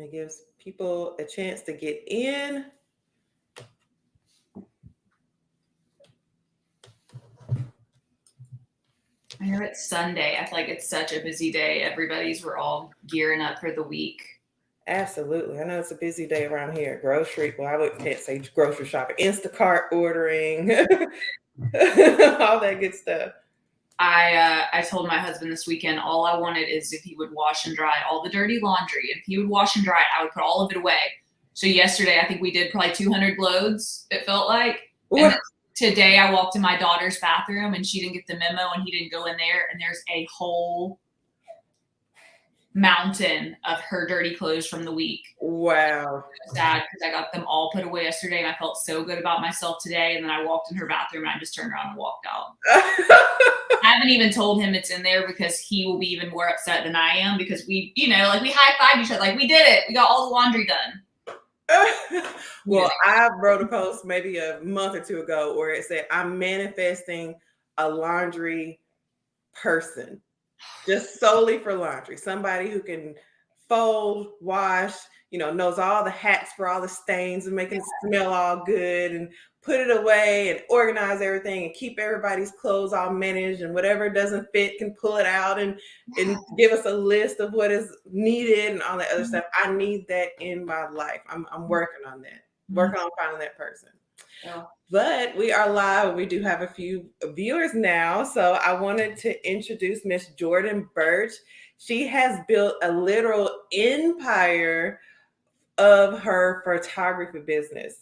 It gives people a chance to get in. I know it's Sunday. I feel like it's such a busy day. We're all gearing up for the week. Absolutely. I know it's a busy day around here. Can't say grocery shopping, Instacart ordering, all that good stuff. I told my husband this weekend all I wanted is if he would wash and dry all the dirty laundry. If he would wash and dry it, I would put all of it away. So yesterday, I think we did probably 200 loads, it felt like. And today I walked in my daughter's bathroom and she didn't get the memo and he didn't go in there. And there's a whole mountain of her dirty clothes from the week. Wow. Sad because I got them all put away yesterday and I felt so good about myself today. And then I walked in her bathroom and I just turned around and walked out. I haven't even told him it's in there because he will be even more upset than I am because we high-fived each other. Like, we did it. We got all the laundry done. Well, I wrote a post maybe a month or two ago where it said, I'm manifesting a laundry person just solely for laundry. Somebody who can fold, wash, knows all the hacks for all the stains and making it smell all good and put it away and organize everything and keep everybody's clothes all managed, and whatever doesn't fit can pull it out and give us a list of what is needed and all that other stuff. I need that in my life. I'm working on that, working on finding that person. Yeah. But we are live. We do have a few viewers now. So I wanted to introduce Miss Jordan Burch. She has built a literal empire of her photography business.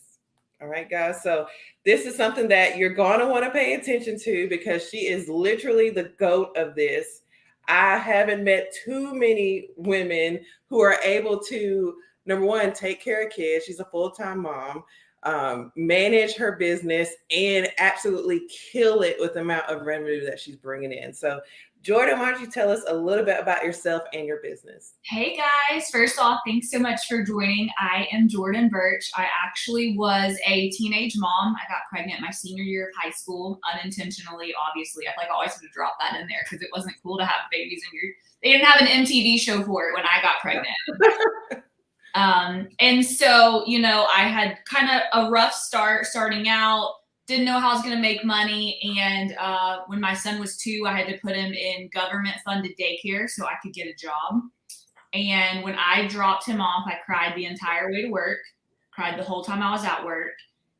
All right, guys. So this is something that you're going to want to pay attention to because she is literally the GOAT of this. I haven't met too many women who are able to, number one, take care of kids. She's a full-time mom, manage her business, and absolutely kill it with the amount of revenue that she's bringing in. So Jordan, why don't you tell us a little bit about yourself and your business? Hey guys, first off, thanks so much for joining. I am Jordan Burch. I actually was a teenage mom. I got pregnant my senior year of high school, unintentionally, obviously. I always had to drop that in there because it wasn't cool to have babies they didn't have an MTV show for it when I got pregnant. And so, I had kind of a rough starting out. Didn't know how I was going to make money. And when my son was 2, I had to put him in government-funded daycare so I could get a job. And when I dropped him off, I cried the entire way to work, cried the whole time I was at work.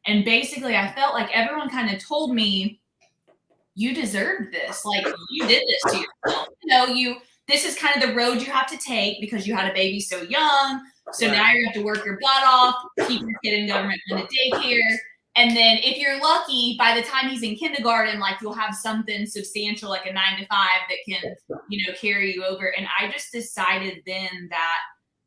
And basically, I felt like everyone kind of told me, you deserved this. Like, you did this to yourself. This is kind of the road you have to take because you had a baby so young. So now you have to work your butt off, keep your kid in government-funded daycare. And then if you're lucky, by the time he's in kindergarten, you'll have something substantial, like a 9 to 5 that can, carry you over. And I just decided then that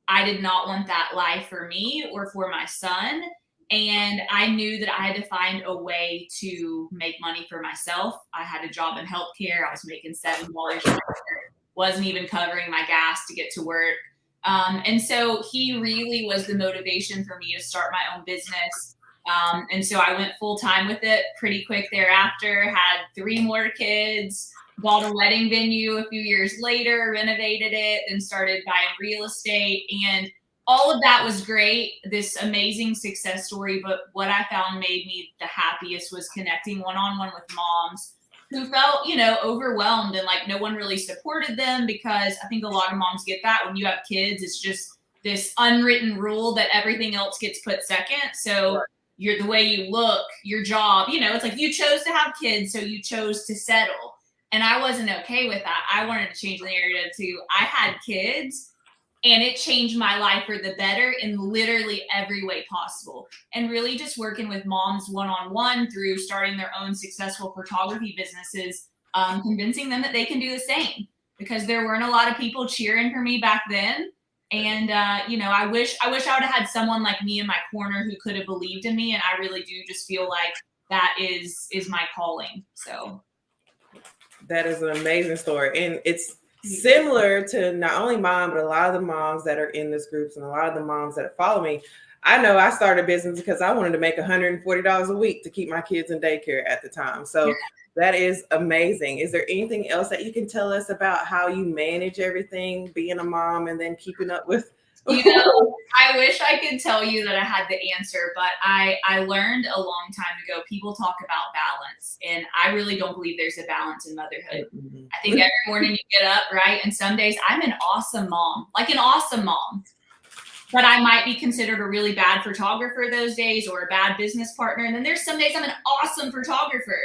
I did not want that life for me or for my son. And I knew that I had to find a way to make money for myself. I had a job in healthcare. I was making $7 an hour, wasn't even covering my gas to get to work. And so he really was the motivation for me to start my own business. And so I went full time with it pretty quick thereafter, had 3 more kids, bought a wedding venue a few years later, renovated it, and started buying real estate. And all of that was great, this amazing success story. But what I found made me the happiest was connecting one-on-one with moms who felt, overwhelmed and like no one really supported them, because I think a lot of moms get that when you have kids, it's just this unwritten rule that everything else gets put second. So you're the way you look, your job, it's like you chose to have kids, so you chose to settle. And I wasn't okay with that. I wanted to change the narrative to I had kids and it changed my life for the better in literally every way possible. And really just working with moms one-on-one through starting their own successful photography businesses, convincing them that they can do the same, because there weren't a lot of people cheering for me back then. And, I wish I would have had someone like me in my corner who could have believed in me. And I really do just feel like that is my calling. So that is an amazing story. And it's similar to not only mom, but a lot of the moms that are in this groups and a lot of the moms that follow me. I know I started a business because I wanted to make $140 a week to keep my kids in daycare at the time. So that is amazing. Is there anything else that you can tell us about how you manage everything, being a mom and then keeping up with? I wish I could tell you that I had the answer, but I learned a long time ago, people talk about balance, and I really don't believe there's a balance in motherhood. I think every morning you get up, right? And some days I'm an awesome mom, like an awesome mom, but I might be considered a really bad photographer those days or a bad business partner. And then there's some days I'm an awesome photographer.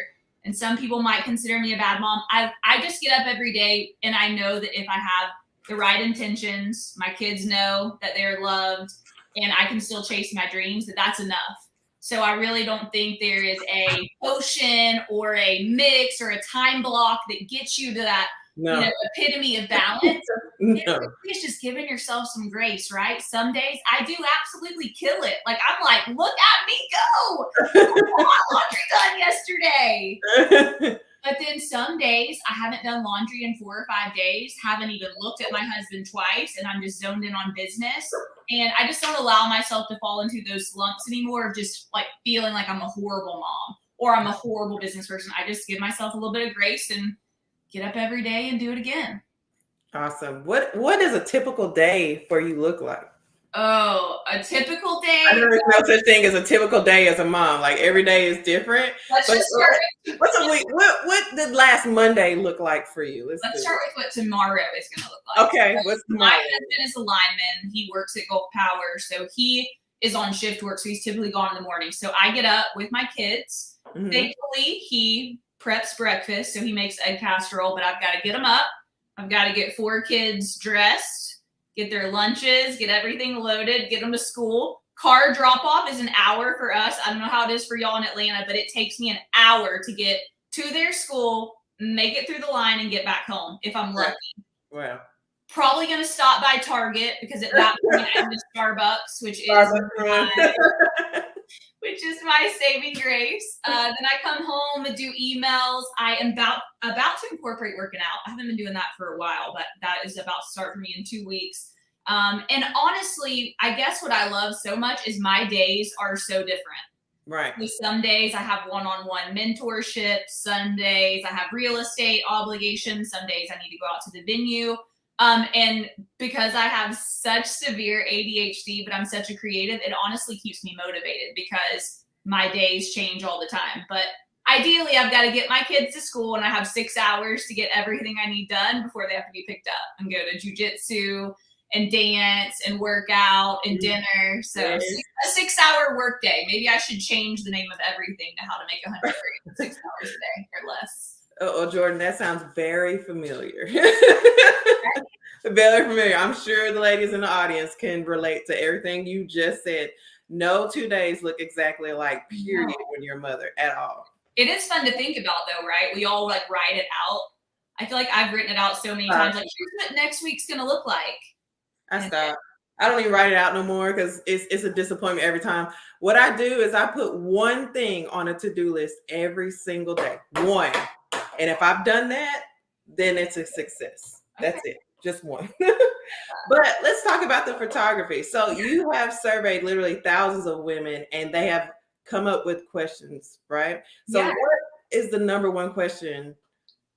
And some people might consider me a bad mom. I just get up every day and I know that if I have the right intentions, my kids know that they're loved, and I can still chase my dreams, that's enough. So I really don't think there is a potion or a mix or a time block that gets you to that epitome of balance. It's just giving yourself some grace, right? Some days I do absolutely kill it. Like I'm like, look at me go. I got laundry done yesterday. But then some days I haven't done laundry in 4 or 5 days, haven't even looked at my husband twice, and I'm just zoned in on business. And I just don't allow myself to fall into those slumps anymore of just like feeling like I'm a horrible mom or I'm a horrible business person. I just give myself a little bit of grace and get up every day and do it again. Awesome. What does a typical day for you look like? Oh, a typical day? I know there's no such thing as a typical day as a mom. Like every day is different. Let's just start with what's a week? What did last Monday look like for you? Let's start with what tomorrow is going to look like. Okay, what's tomorrow? My husband is a lineman. He works at Gulf Power, so he is on shift work, so he's typically gone in the morning. So I get up with my kids. Mm-hmm. Thankfully, he preps breakfast, so he makes egg casserole, but I've got to get them up. I've got to get 4 kids dressed, get their lunches, get everything loaded, get them to school. Car drop off is an hour for us. I don't know how it is for y'all in Atlanta, but it takes me an hour to get to their school, make it through the line, and get back home if I'm lucky. Wow. Probably going to stop by Target because at that point I'm in Starbucks, which is my saving grace. Then I come home and do emails. I am about to incorporate working out. I haven't been doing that for a while, but that is about to start for me in 2 weeks. And honestly, I guess what I love so much is my days are so different. Right. So some days I have one-on-one mentorship. Some days I have real estate obligations. Some days I need to go out to the venue. And because I have such severe ADHD, but I'm such a creative, it honestly keeps me motivated because my days change all the time. But ideally, I've got to get my kids to school and I have 6 hours to get everything I need done before they have to be picked up and go to jujitsu and dance and work out and dinner. So a 6-hour work day. Maybe I should change the name of everything to how to make 100 in 6 hours a day or less. Oh, Jordan, that sounds very familiar. Very familiar. I'm sure the ladies in the audience can relate to everything you just said. No 2 days look exactly alike, period, when you're a mother at all. It is fun to think about, though, right? We all like write it out. I feel like I've written it out so many times. Like, here's what next week's going to look like. I stop. I don't even write it out no more because it's a disappointment every time. What I do is I put one thing on a to-do list every single day. One. And if I've done that, then it's a success. That's it. Just one. But let's talk about the photography. So you have surveyed literally thousands of women and they have come up with questions, right? So what is the number one question?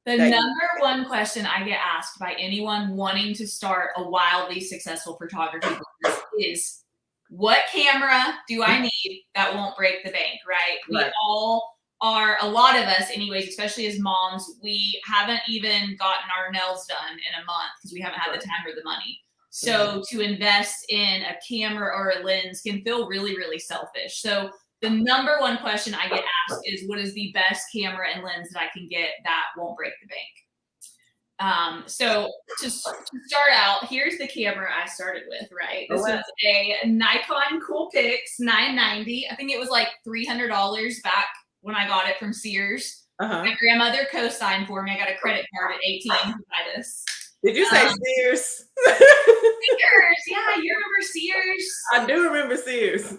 The number one question I get asked by anyone wanting to start a wildly successful photography business is, what camera do I need that won't break the bank, right? We all are, a lot of us anyways, especially as moms, we haven't even gotten our nails done in a month because we haven't had the time or the money. So to invest in a camera or a lens can feel really, really selfish. So the number one question I get asked is, what is the best camera and lens that I can get that won't break the bank? So to start out, here's the camera I started with, right? This was a Nikon Coolpix 990. I think it was like $300 back when I got it from Sears. My grandmother co-signed for me. I got a credit card at 18 to buy this. Did you say Sears? Sears, yeah, you remember Sears? I do remember Sears.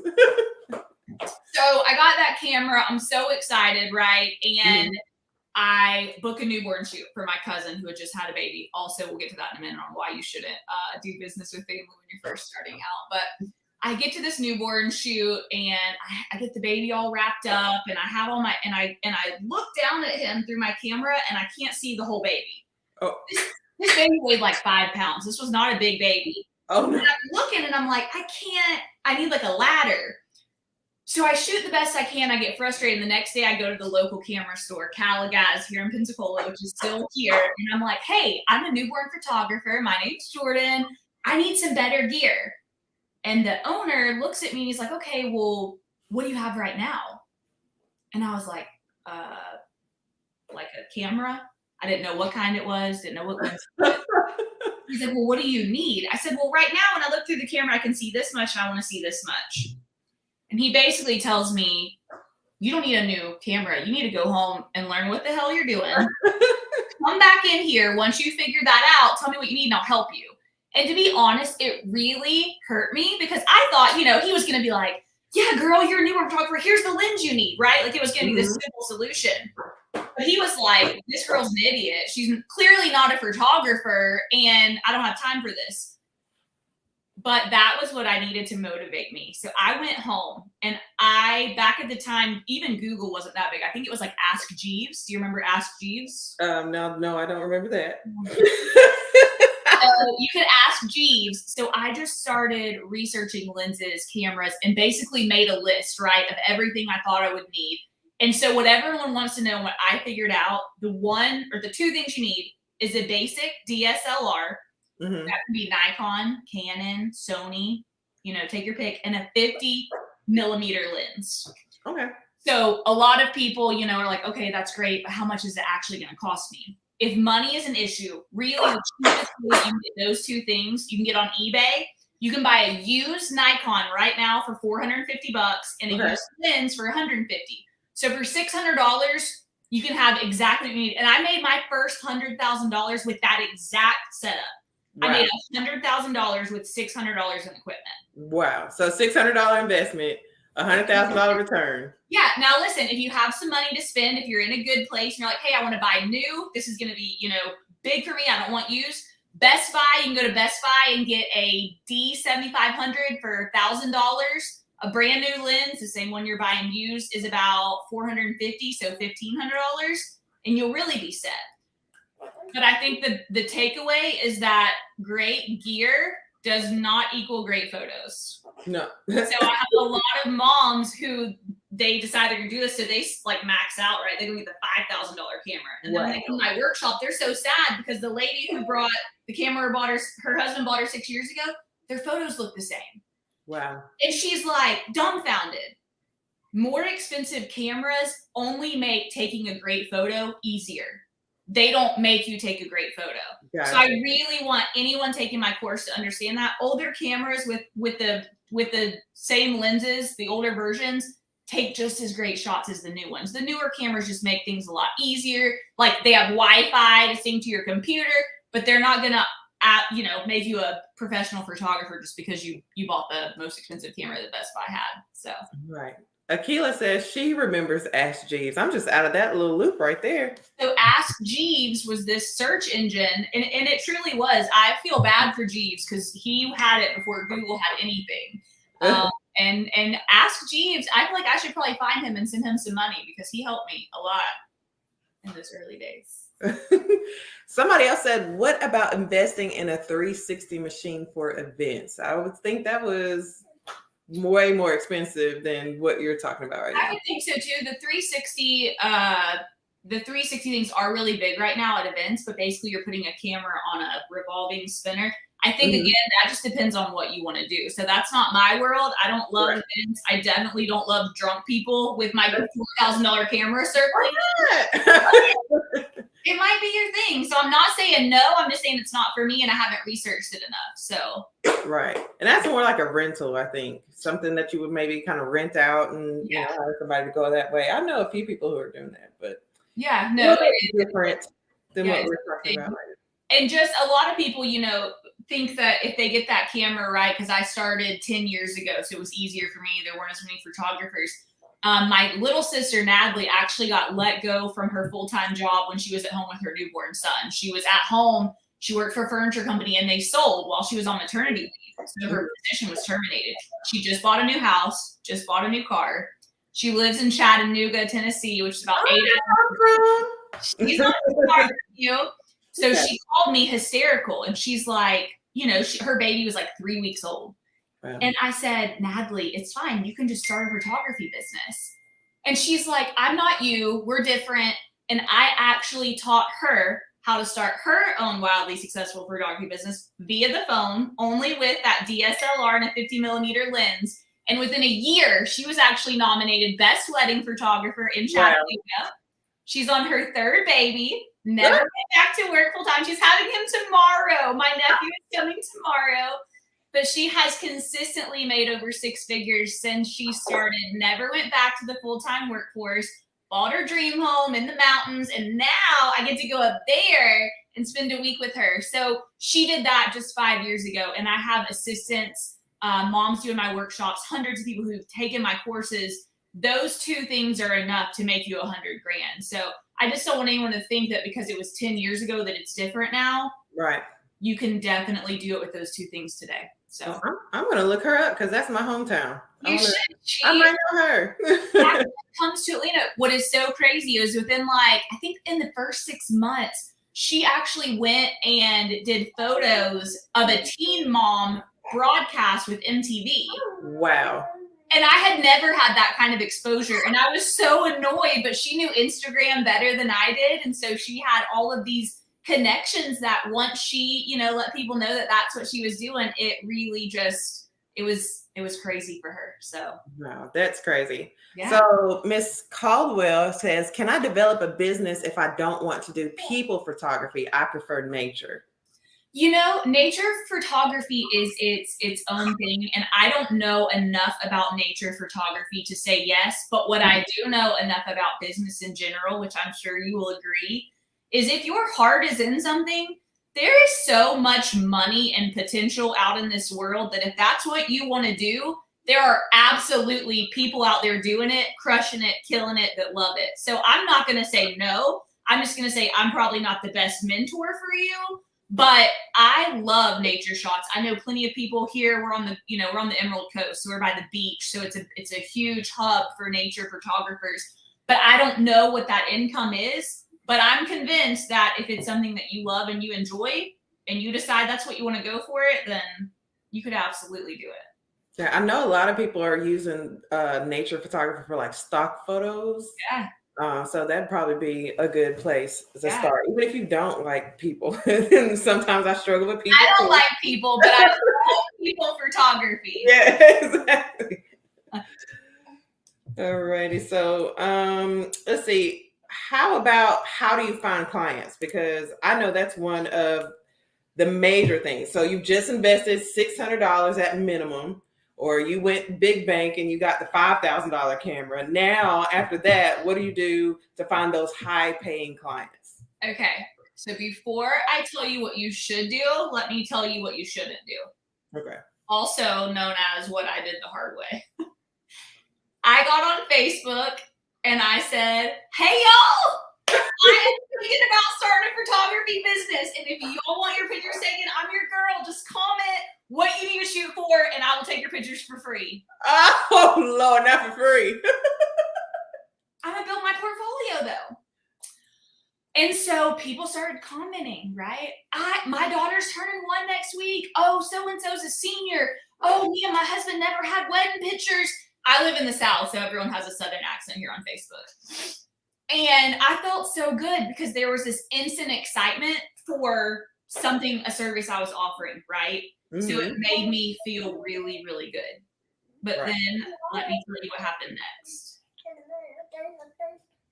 So I got that camera. I'm so excited, right? And I book a newborn shoot for my cousin who had just had a baby. Also, we'll get to that in a minute on why you shouldn't do business with family when you're first starting out. But I get to this newborn shoot and I get the baby all wrapped up and I have all my, and I look down at him through my camera and I can't see the whole baby. Oh. This baby weighed like 5 pounds. This was not a big baby. Oh no. And I'm looking and I'm like, I need like a ladder. So I shoot the best I can. I get frustrated. The next day I go to the local camera store, Caligaz here in Pensacola, which is still here. And I'm like, hey, I'm a newborn photographer. My name's Jordan. I need some better gear. And the owner looks at me and he's like, okay, well, what do you have right now? And I was like a camera. I didn't know what kind it was, didn't know what lens it was. He's like, well, what do you need? I said, well, right now when I look through the camera, I can see this much and I want to see this much. And he basically tells me, you don't need a new camera. You need to go home and learn what the hell you're doing. Come back in here. Once you figure that out, tell me what you need and I'll help you. And to be honest, it really hurt me because I thought, he was going to be like, yeah, girl, you're a newborn photographer. Here's the lens you need, right? Like it was going to be this simple solution. But he was like, this girl's an idiot. She's clearly not a photographer and I don't have time for this. But that was what I needed to motivate me. So I went home and back at the time, even Google wasn't that big. I think it was like Ask Jeeves. Do you remember Ask Jeeves? No, I don't remember that. So you could ask Jeeves. So I just started researching lenses, cameras, and basically made a list, right, of everything I thought I would need. And so what everyone wants to know, what I figured out, the one or the two things you need is a basic DSLR. That can be Nikon, Canon, Sony, take your pick, and a 50 millimeter lens. Okay. So a lot of people, are like, okay, that's great, but how much is it actually going to cost me? If money is an issue, really, the cheapest way you can get those two things, you can get on eBay. You can buy a used Nikon right now for $450 and a used lens for $150. So for $600, you can have exactly what you need. And I made my first $100,000 with that exact setup. Wow. I made $100,000 with $600 in equipment. Wow. So $600 investment, $100,000 return. Yeah. Now listen, if you have some money to spend, if you're in a good place and you're like, hey, I want to buy new, this is going to be, big for me. I don't want used. Best Buy, you can go to Best Buy and get a D7500 for $1,000. A brand new lens, the same one you're buying used, is about $450, so $1,500, and you'll really be set. But I think the takeaway is that great gear does not equal great photos. No. So I have a lot of moms who they decide they're going to do this, so they like max out, right? They're going to get the $5,000 camera. And then when they come to my workshop, they're so sad because the lady who brought the camera, her husband bought her 6 years ago, their photos look the same. Wow. And she's like dumbfounded. More expensive cameras only make taking a great photo easier. They don't make you take a great photo. Gotcha. So I really want anyone taking my course to understand that older cameras with the same lenses, the older versions, take just as great shots as the new ones. The newer cameras just make things a lot easier. Like they have Wi-Fi to sync to your computer, but they're not gonna make you a professional photographer just because you bought the most expensive camera that Best Buy had. So right. Akila says she remembers Ask Jeeves. I'm just out of that little loop right there. So Ask Jeeves was this search engine, and it truly was. I feel bad for Jeeves because he had it before Google had anything. And Ask Jeeves, I feel like I should probably find him and send him some money because he helped me a lot in those early days. Somebody else said, what about investing in a 360 machine for events? I would think that was way more expensive than what you're talking about right now. I would think so too. The 360 things are really big right now at events, but basically you're putting a camera on a revolving spinner. I think again, that just depends on what you want to do. So that's not my world. I don't love events. I definitely don't love drunk people with my $4,000 camera circling. It might be your thing. So I'm not saying no. I'm just saying it's not for me, and I haven't researched it enough. So right, and that's more like a rental. I think something that you would maybe kind of rent out and hire somebody to go that way. I know a few people who are doing that, but it's different than what we're talking about. And just a lot of people, think that if they get that camera right, because I started 10 years ago, so it was easier for me. There weren't as many photographers. My little sister, Natalie, actually got let go from her full-time job when she was at home with her newborn son. She was at home. She worked for a furniture company, and they sold while she was on maternity leave. So her position was terminated. She just bought a new house, just bought a new car. She lives in Chattanooga, Tennessee, which is about 8 hours. She's not too far from you. So she called me hysterical, and she's like, her baby was like 3 weeks old. Wow. And I said, Natalie, it's fine. You can just start a photography business. And she's like, I'm not you. We're different. And I actually taught her how to start her own wildly successful photography business via the phone, only with that DSLR and a 50mm lens. And within a year, she was actually nominated Best Wedding Photographer in Chattanooga. Wow. She's on her 3rd baby, never went back to work full time. She's having him tomorrow. My nephew is coming tomorrow. But she has consistently made over 6 figures since she started, never went back to the full-time workforce, bought her dream home in the mountains, and now I get to go up there and spend a week with her. So she did that just 5 years ago, and I have assistants, moms doing my workshops, hundreds of people who've taken my courses. Those 2 things are enough to make you $100,000. So I just don't want anyone to think that because it was 10 years ago that it's different now. Right. You can definitely do it with those 2 things today. So I'm going to look her up because that's my hometown. You should. I might know her. When it comes to Atlanta, what is so crazy is within I think in the first 6 months, she actually went and did photos of a teen mom broadcast with MTV. Wow. And I had never had that kind of exposure. And I was so annoyed, but she knew Instagram better than I did. And so she had all of these connections that once she, let people know that that's what she was doing, it really just, it was crazy for her. So. Wow, that's crazy. Yeah. So Miss Caldwell says, can I develop a business if I don't want to do people photography? I prefer nature. Nature photography is its own thing. And I don't know enough about nature photography to say yes, but what I do know enough about business in general, which I'm sure you will agree, is if your heart is in something, there is so much money and potential out in this world that if that's what you want to do, there are absolutely people out there doing it, crushing it, killing it, that love it. So I'm not going to say no. I'm just going to say I'm probably not the best mentor for you, but I love nature shots. I know plenty of people here. We're on the Emerald Coast, so we're by the beach. So it's a huge hub for nature photographers, but I don't know what that income is. But I'm convinced that if it's something that you love and you enjoy and you decide that's what you want to go for it, then you could absolutely do it. Yeah, I know a lot of people are using nature photography for stock photos. Yeah. So that'd probably be a good place to start, even if you don't like people. And sometimes I struggle with people. I don't like people, but I love people photography. Yeah, exactly. Alrighty. So let's see. How do you find clients? Because I know that's one of the major things. So you've just invested $600 at minimum, or you went big bank and you got the $5,000 camera. Now, after that, what do you do to find those high paying clients? Okay. So before I tell you what you should do, let me tell you what you shouldn't do. Okay. Also known as what I did the hard way. I got on Facebook and I said, hey, y'all, I am thinking about starting a photography business. And if y'all want your pictures taken, I'm your girl. Just comment what you need to shoot for, and I will take your pictures for free. Oh, Lord, not for free. I'm going to build my portfolio, though. And so people started commenting, right? My daughter's turning 1 next week. Oh, so-and-so's a senior. Oh, me and my husband never had wedding pictures. I live in the South, so everyone has a Southern accent here on Facebook. And I felt so good because there was this instant excitement for a service I was offering, right? Mm-hmm. So it made me feel really, really good. But then let me tell you what happened next.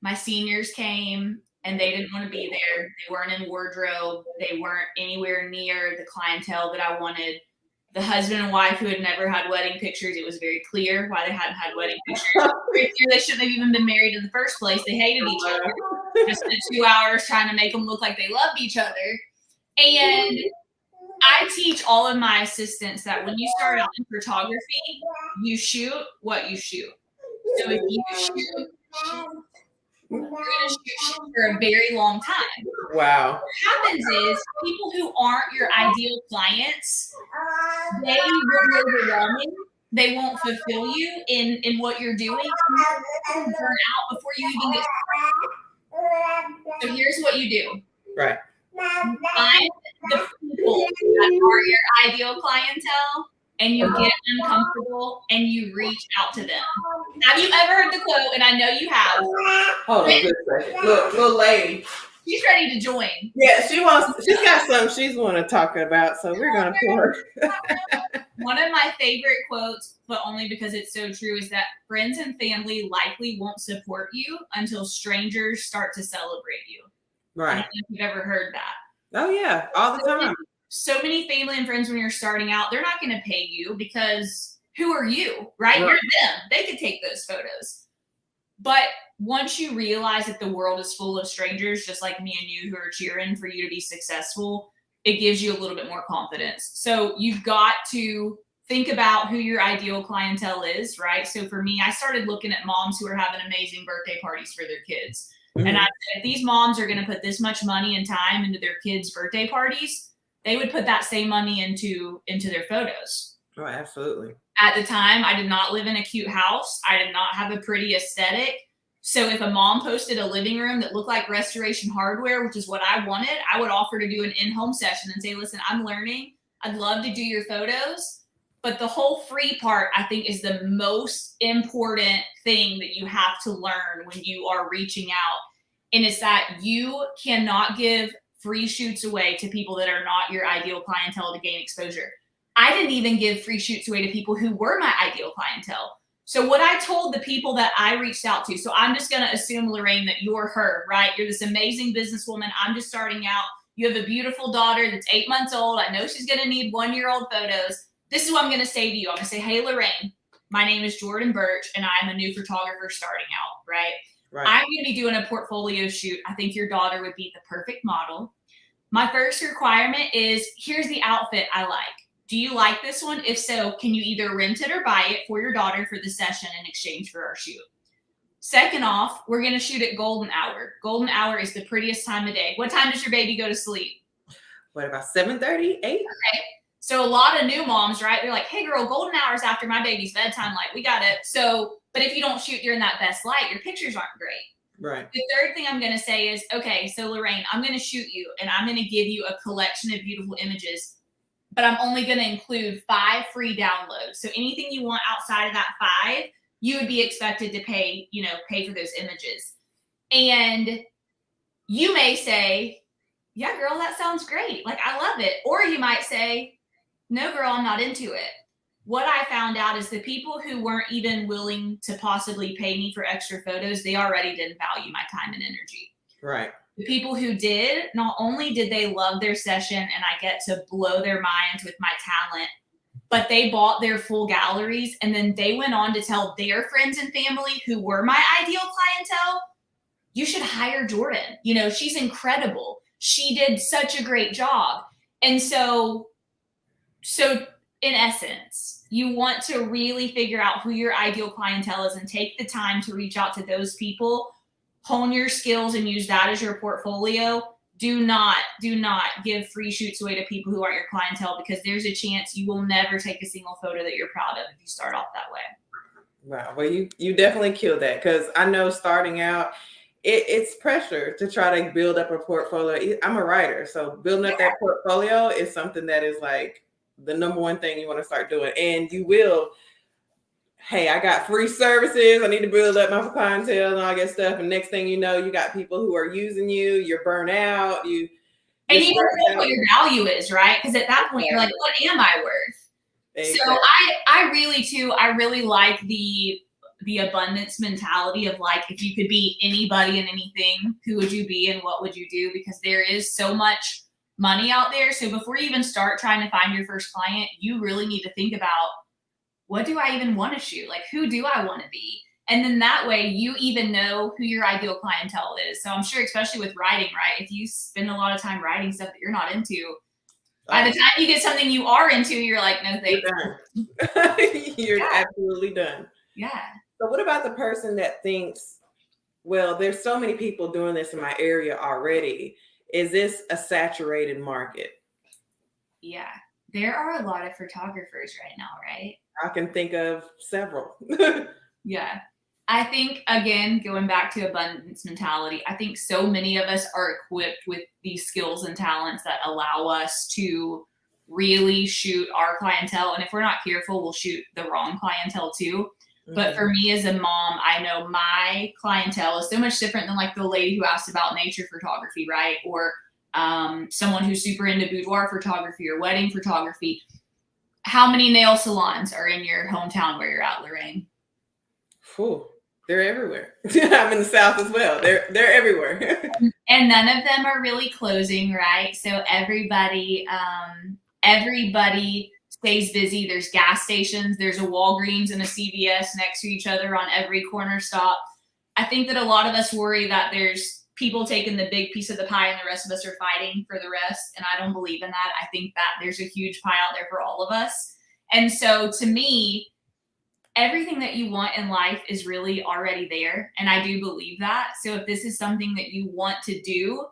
My seniors came and they didn't want to be there. They weren't in wardrobe. They weren't anywhere near the clientele that I wanted. The husband and wife who had never had wedding pictures, it was very clear why they hadn't had wedding pictures. Very clear they shouldn't have even been married in the first place. They hated each other. Just spent 2 hours trying to make them look like they loved each other. And I teach all of my assistants that when you start out in photography, you shoot what you shoot. So if you shoot, you're going to shoot for a very long time. Wow. What happens is people who aren't your ideal clients, they will be overwhelming. They won't fulfill you in what you're doing. You burn out before you even get started. So here's what you do. Right. Find the people that are your ideal clientele and you get uncomfortable and you reach out to them. Have you ever heard the quote? And I know you have. Hold on, just a second. Look, little lady. She's ready to join. Yeah, she's got something she's want to talk about, so we're gonna pull her. One of my favorite quotes, but only because it's so true, is that friends and family likely won't support you until strangers start to celebrate you. Right. I don't know if you've ever heard that. Oh yeah, all the time. So many family and friends, when you're starting out, they're not going to pay you because who are you, right? You're them. They could take those photos. But once you realize that the world is full of strangers, just like me and you, who are cheering for you to be successful, it gives you a little bit more confidence. So you've got to think about who your ideal clientele is, right? So for me, I started looking at moms who are having amazing birthday parties for their kids. Mm-hmm. And I said, if these moms are going to put this much money and time into their kids' birthday parties, they would put that same money into their photos. Oh, absolutely. At the time, I did not live in a cute house. I did not have a pretty aesthetic. So if a mom posted a living room that looked like Restoration Hardware, which is what I wanted, I would offer to do an in-home session and say, listen, I'm learning. I'd love to do your photos. But the whole free part, I think, is the most important thing that you have to learn when you are reaching out. And it's that you cannot give free shoots away to people that are not your ideal clientele to gain exposure. I didn't even give free shoots away to people who were my ideal clientele. So what I told the people that I reached out to, so I'm just going to assume, Lorraine, that you're her, right? You're this amazing businesswoman. I'm just starting out. You have a beautiful daughter that's 8 months old. I know she's going to need 1-year-old photos. This is what I'm going to say to you. I'm going to say, hey, Lorraine, my name is Jordan Burch, and I'm a new photographer starting out, right? I'm going to be doing a portfolio shoot. I think your daughter would be the perfect model. My first requirement is, here's the outfit I like. Do you like this one? If so, can you either rent it or buy it for your daughter for the session in exchange for our shoot? Second off, we're going to shoot at golden hour. Golden hour is the prettiest time of day. What time does your baby go to sleep? What, about 7:30, 8? Okay. So a lot of new moms, right? They're like, hey girl, golden hour is after my baby's bedtime light. We got it. So, but if you don't shoot during that best light, your pictures aren't great. Right. The third thing I'm going to say is, okay, so Lorraine, I'm going to shoot you and I'm going to give you a collection of beautiful images, but I'm only going to include 5 free downloads. So anything you want outside of that 5, you would be expected to pay for those images. And you may say, yeah, girl, that sounds great. Like, I love it. Or you might say, no, girl, I'm not into it. What I found out is the people who weren't even willing to possibly pay me for extra photos, they already didn't value my time and energy. Right. The people who did, not only did they love their session and I get to blow their minds with my talent, but they bought their full galleries and then they went on to tell their friends and family who were my ideal clientele, you should hire Jordan. She's incredible. She did such a great job. And so in essence, you want to really figure out who your ideal clientele is and take the time to reach out to those people, hone your skills and use that as your portfolio. Do not give free shoots away to people who aren't your clientele, because there's a chance you will never take a single photo that you're proud of if you start off that way. Wow. Well, you definitely killed that, because I know starting out, it's pressure to try to build up a portfolio. I'm a writer, so building up that portfolio is something that is like the number one thing you want to start doing. And you will, hey, I got free services. I need to build up my clientele and all that stuff. And next thing you know, you got people who are using you. You're burnt out. And you don't know what your value is, right? Because at that point, you're like, what am I worth? Exactly. So I really like the abundance mentality of, like, if you could be anybody and anything, who would you be and what would you do? Because there is so much money out there. So before you even start trying to find your first client, you really need to think about, what do I even want to shoot? Like, who do I want to be? And then that way you even know who your ideal clientele is. So I'm sure, especially with writing, right? If you spend a lot of time writing stuff that you're not into, by the time you get something you are into, you're like, no, thank you. You're absolutely done. Yeah. So what about the person that thinks, well, there's so many people doing this in my area already. Is this a saturated market? Yeah. There are a lot of photographers right now, right? I can think of several. Yeah. I think, again, going back to abundance mentality, I think so many of us are equipped with these skills and talents that allow us to really shoot our clientele. And if we're not careful, we'll shoot the wrong clientele too. But for me as a mom, I know my clientele is so much different than like the lady who asked about nature photography, right? Or someone who's super into boudoir photography or wedding photography. How many nail salons are in your hometown where you're at, Lorraine? Whew, they're everywhere. I'm in the South as well. They're everywhere. And none of them are really closing, right? So everybody stays busy. There's gas stations, there's a Walgreens and a CVS next to each other on every corner stop. I think that a lot of us worry that there's people taking the big piece of the pie and the rest of us are fighting for the rest. And I don't believe in that. I think that there's a huge pie out there for all of us. And so to me, everything that you want in life is really already there. And I do believe that. So if this is something that you want to do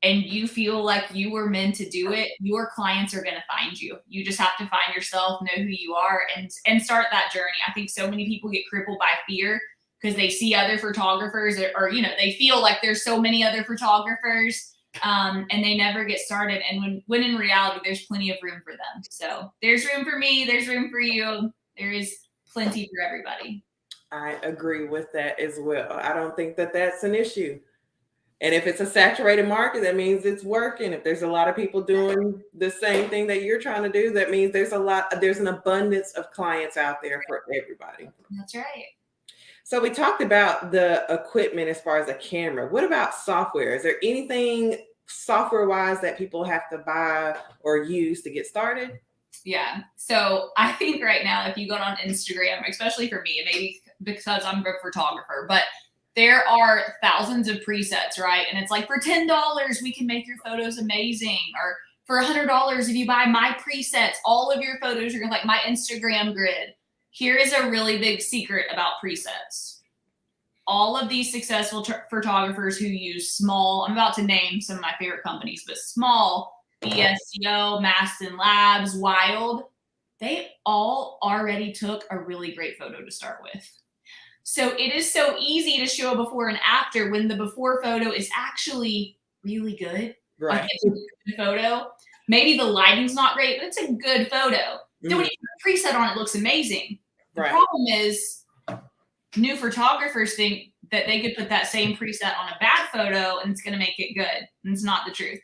and you feel like you were meant to do it, your clients are going to find you. You just have to find yourself, know who you are, and start that journey. I think so many people get crippled by fear because they see other photographers or they feel like there's so many other photographers and they never get started. And when in reality, there's plenty of room for them. So there's room for me. There's room for you. There is plenty for everybody. I agree with that as well. I don't think that that's an issue. And if it's a saturated market, that means it's working. If there's a lot of people doing the same thing that you're trying to do, that means there's an abundance of clients out there for everybody. That's right. So we talked about the equipment as far as a camera. What about software? Is there anything software-wise that people have to buy or use to get started? Yeah. So I think right now, if you go on Instagram, especially for me, and maybe because I'm a photographer, but there are thousands of presets, right? And it's like for $10, we can make your photos amazing. Or for $100, if you buy my presets, all of your photos are going to like my Instagram grid. Here is a really big secret about presets. All of these successful photographers who use small, I'm about to name some of my favorite companies, but small, BSCO, Maston Labs, Wild, they all already took a really great photo to start with. So it is so easy to show a before and after when the before photo is actually really good. Right. Like it's a good photo. Maybe the lighting's not great, but it's a good photo. Then when you put a preset on, it looks amazing. The problem is new photographers think that they could put that same preset on a bad photo and it's going to make it good. And it's not the truth.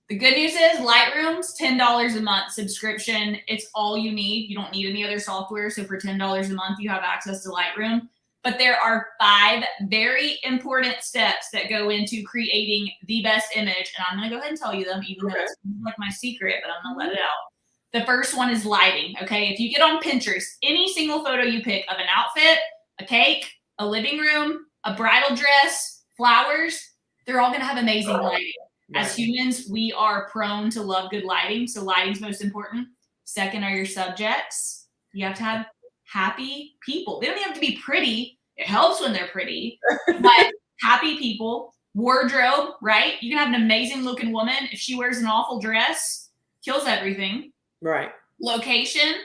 The good news is Lightroom's $10 a month subscription. It's all you need. You don't need any other software. So for $10 a month, you have access to Lightroom. But there are 5 very important steps that go into creating the best image. And I'm going to go ahead and tell you them, even though it's like my secret, but I'm going to let it out. The first one is lighting. Okay. If you get on Pinterest, any single photo you pick of an outfit, a cake, a living room, a bridal dress, flowers, they're all going to have amazing lighting. As humans, we are prone to love good lighting. So lighting's most important. Second are your subjects. You have to have happy people. They don't even have to be pretty. It helps when they're pretty, but happy people. Wardrobe, right? You can have an amazing looking woman. If she wears an awful dress, kills everything. Right. Location,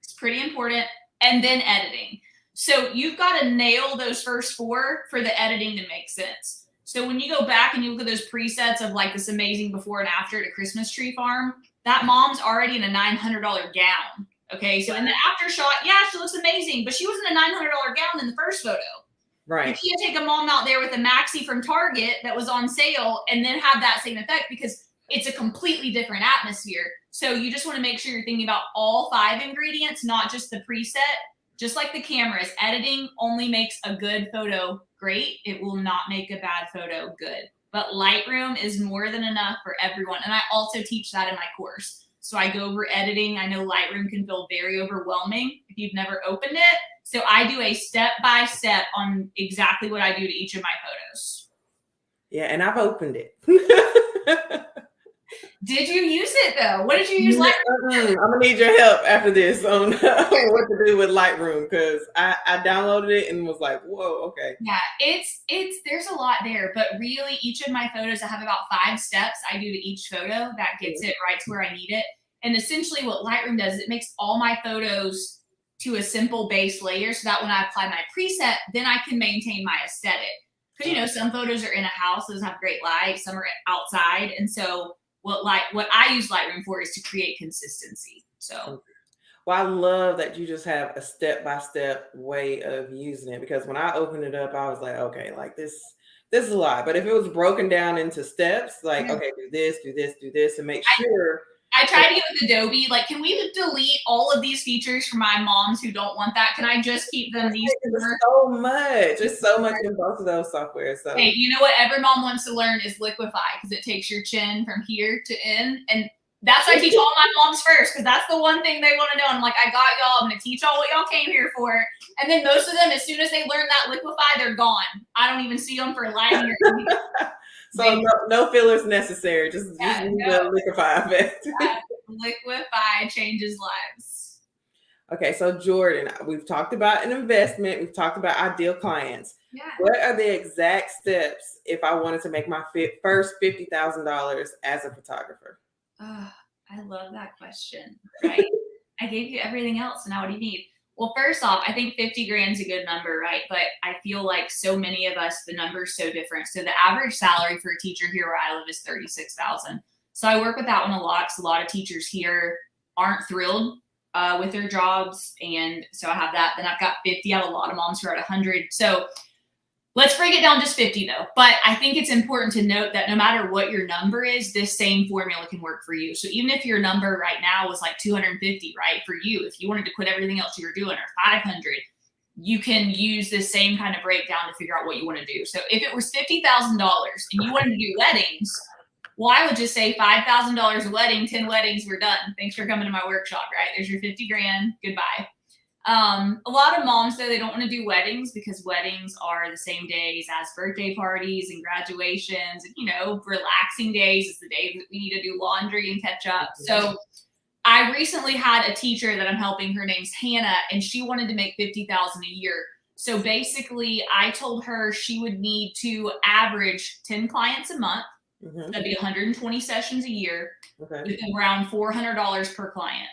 it's pretty important. And then editing. So you've got to nail those first 4 for the editing to make sense. So when you go back and you look at those presets of like this amazing before and after at a Christmas tree farm, that mom's already in a $900 gown. Okay. So in the after shot, yeah, she looks amazing, but she was in a $900 gown in the first photo. Right. You can't take a mom out there with a maxi from Target that was on sale and then have that same effect because it's a completely different atmosphere. So you just want to make sure you're thinking about all 5 ingredients, not just the preset. Just like the cameras, editing only makes a good photo great. It will not make a bad photo good. But Lightroom is more than enough for everyone. And I also teach that in my course. So I go over editing. I know Lightroom can feel very overwhelming if you've never opened it. So I do a step-by-step on exactly what I do to each of my photos. Yeah, and I've opened it. Did you use it though? What did you use Lightroom? I'm gonna need your help after this on what to do with Lightroom because I downloaded it and was like, whoa, okay. Yeah, it's there's a lot there, but really each of my photos, I have about 5 steps I do to each photo that gets it right to where I need it. And essentially what Lightroom does is it makes all my photos to a simple base layer so that when I apply my preset, then I can maintain my aesthetic. Because, you know, some photos are in a house, those have great light, some are outside. And so what I use Lightroom for is to create consistency. So well, I love that you just have a step-by-step way of using it, because when I opened it up, I was like, okay, like this is a lot. But if it was broken down into steps, like, okay, do this, do this, do this, and make sure. I tried to get with Adobe, like, can we delete all of these features for my moms who don't want that? Can I just keep them these? There's so much. There's so much in both of those softwares. So hey, you know what every mom wants to learn is Liquify, because it takes your chin from here to in. And that's what I teach all my moms first, because that's the one thing they want to know. I'm like, I got y'all. I'm going to teach y'all what y'all came here for. And then most of them, as soon as they learn that Liquify, they're gone. I don't even see them for lighting or anything. So no fillers necessary. Just the Liquify effect. Liquify changes lives. Okay, so Jordan, we've talked about an investment. We've talked about ideal clients. Yeah. What are the exact steps if I wanted to make my first $50,000 as a photographer? Oh, I love that question. Right? I gave you everything else, and now what do you need? Well, first off, I think 50 grand is a good number, right? But I feel like so many of us, the number's so different. So the average salary for a teacher here where I live is $36,000. So I work with that one a lot, because a lot of teachers here aren't thrilled with their jobs. And so I have that. Then I've got 50. I have a lot of moms who are at 100. So let's break it down just 50 though. But I think it's important to note that no matter what your number is, this same formula can work for you. So even if your number right now was like 250, right, for you, if you wanted to quit everything else you were doing, or 500, you can use this same kind of breakdown to figure out what you want to do. So if it was $50,000 and you wanted to do weddings, well, I would just say $5,000 a wedding, 10 weddings, we're done. Thanks for coming to my workshop, right? There's your 50 grand. Goodbye. A lot of moms, though, they don't want to do weddings because weddings are the same days as birthday parties and graduations and, you know, relaxing days. It's the day that we need to do laundry and catch up. So I recently had a teacher that I'm helping. Her name's Hannah, and she wanted to make $50,000 a year. So basically, I told her she would need to average 10 clients a month. Mm-hmm. That'd be 120 sessions a year, with around $400 per client.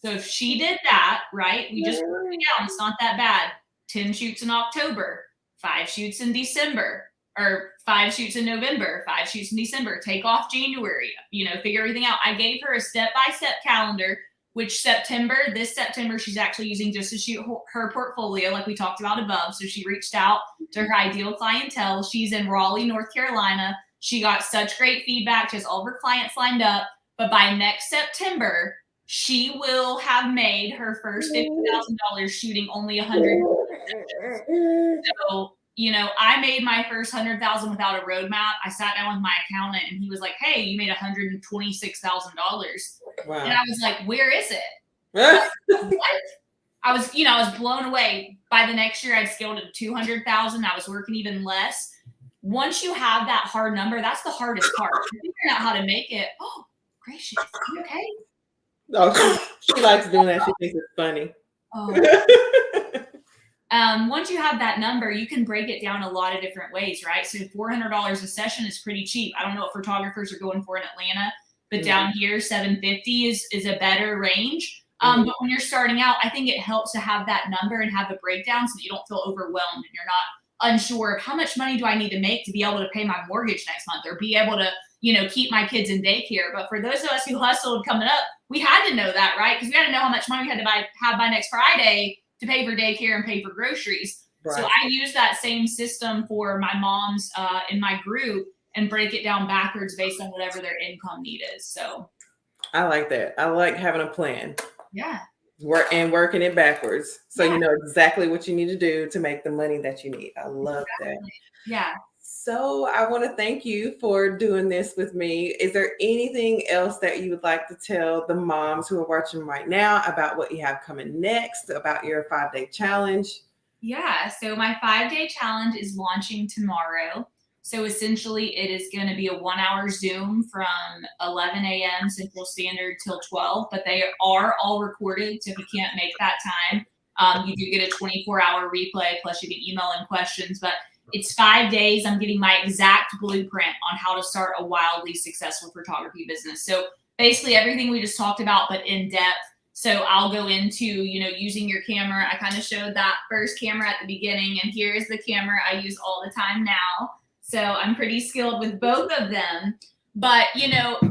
So if she did that, right, we just broke it down. It's not that bad. 10 shoots in October, 5 shoots in December, or 5 shoots in November, 5 shoots in December. Take off January, you know, figure everything out. I gave her a step-by-step calendar, which this September, she's actually using just to shoot her portfolio like we talked about above. So she reached out to her ideal clientele. She's in Raleigh, North Carolina. She got such great feedback. She has all of her clients lined up. But by next September, she will have made her first $50,000 shooting only 100. So, you know, I made my first 100,000 without a roadmap. I sat down with my accountant and he was like, hey, you made $126,000. Wow. And I was like, where is it? What? I was blown away. By the next year, I'd scaled to 200,000. I was working even less. Once you have that hard number, that's the hardest part. Figuring out how to make it. Oh, gracious. Are you okay? Oh, she likes doing that. She thinks it's funny. Oh. Once you have that number, you can break it down a lot of different ways, right? So $400 a session is pretty cheap. I don't know what photographers are going for in Atlanta, but down here, $750 is a better range. But when you're starting out, I think it helps to have that number and have a breakdown so that you don't feel overwhelmed and you're not unsure of how much money do I need to make to be able to pay my mortgage next month or be able to, you know, keep my kids in daycare. But for those of us who hustled coming up, we had to know that, right? Because we had to know how much money we had to have by next Friday to pay for daycare and pay for groceries. Right. So I use that same system for my moms in my group and break it down backwards based on whatever their income need is. So I like that. I like having a plan. Yeah. Working it backwards. So you know exactly what you need to do to make the money that you need. I love that. Yeah. So I want to thank you for doing this with me. Is there anything else that you would like to tell the moms who are watching right now about what you have coming next, about your 5-day challenge? Yeah. So my 5-day challenge is launching tomorrow. So essentially it is going to be a 1-hour Zoom from 11 a.m. Central Standard till 12, but they are all recorded. So if you can't make that time, you do get a 24-hour replay, plus you can email in questions, but it's 5 days. I'm getting my exact blueprint on how to start a wildly successful photography business. So basically everything we just talked about, but in depth. So I'll go into, using your camera. I kind of showed that first camera at the beginning, and here's the camera I use all the time now. So I'm pretty skilled with both of them. But,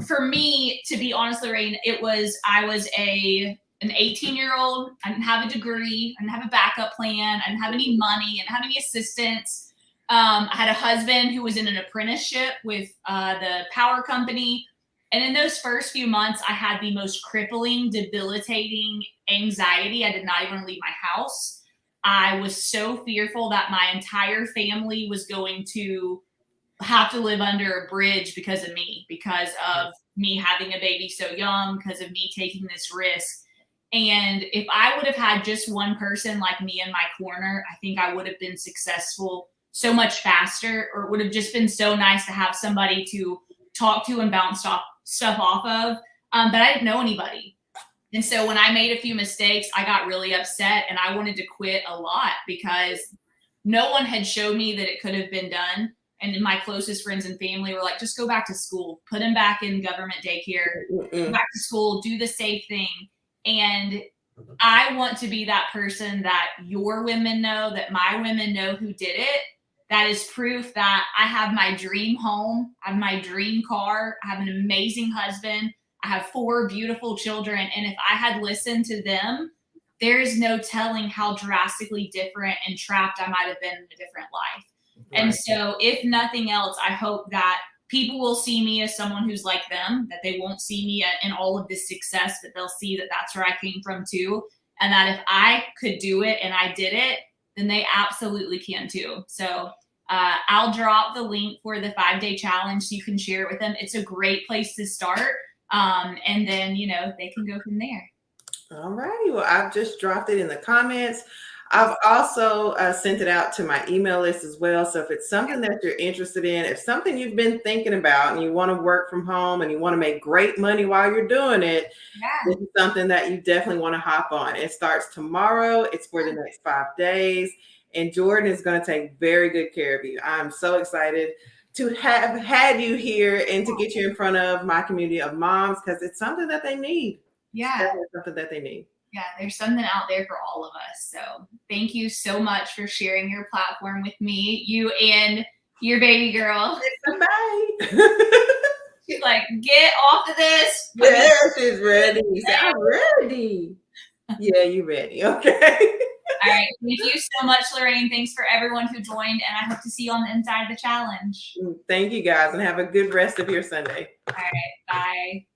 for me, to be honest, Lorraine, I was an 18-year-old. I didn't have a degree. I didn't have a backup plan. I didn't have any money. I didn't have any assistance. I had a husband who was in an apprenticeship with the power company. And in those first few months, I had the most crippling, debilitating anxiety. I did not even want to leave my house. I was so fearful that my entire family was going to have to live under a bridge because of me, because of me having a baby so young, because of me taking this risk. And if I would have had just one person like me in my corner, I think I would have been successful so much faster, or it would have just been so nice to have somebody to talk to and bounce stuff off of. But I didn't know anybody. And so when I made a few mistakes, I got really upset and I wanted to quit a lot because no one had showed me that it could have been done. And my closest friends and family were like, just go back to school, put him back in government daycare, go back to school, do the safe thing. And I want to be that person that your women know, that my women know who did it. That is proof that I have my dream home, I have my dream car, I have an amazing husband, I have 4 beautiful children. And if I had listened to them, there is no telling how drastically different and trapped I might have been in a different life. Right. And so if nothing else, I hope that people will see me as someone who's like them, that they won't see me in all of this success, but they'll see that that's where I came from too. And that if I could do it and I did it, then they absolutely can too. So I'll drop the link for the 5-day challenge so you can share it with them. It's a great place to start. And then, they can go from there. All righty. Well, I've just dropped it in the comments. I've also sent it out to my email list as well. So if it's something that you're interested in, if something you've been thinking about and you want to work from home and you want to make great money while you're doing it, this is something that you definitely want to hop on. It starts tomorrow. It's for the next 5 days. And Jordan is going to take very good care of you. I'm so excited to have had you here and to get you in front of my community of moms because it's something that they need. Yeah. It's something that they need. Yeah, there's something out there for all of us. So thank you so much for sharing your platform with me, you and your baby girl. Bye. She's like, get off of this. Yeah, she's ready. I'm ready. Yeah, you ready. Okay. All right. Thank you so much, Lorraine. Thanks for everyone who joined. And I hope to see you on the inside of the challenge. Thank you guys and have a good rest of your Sunday. All right. Bye.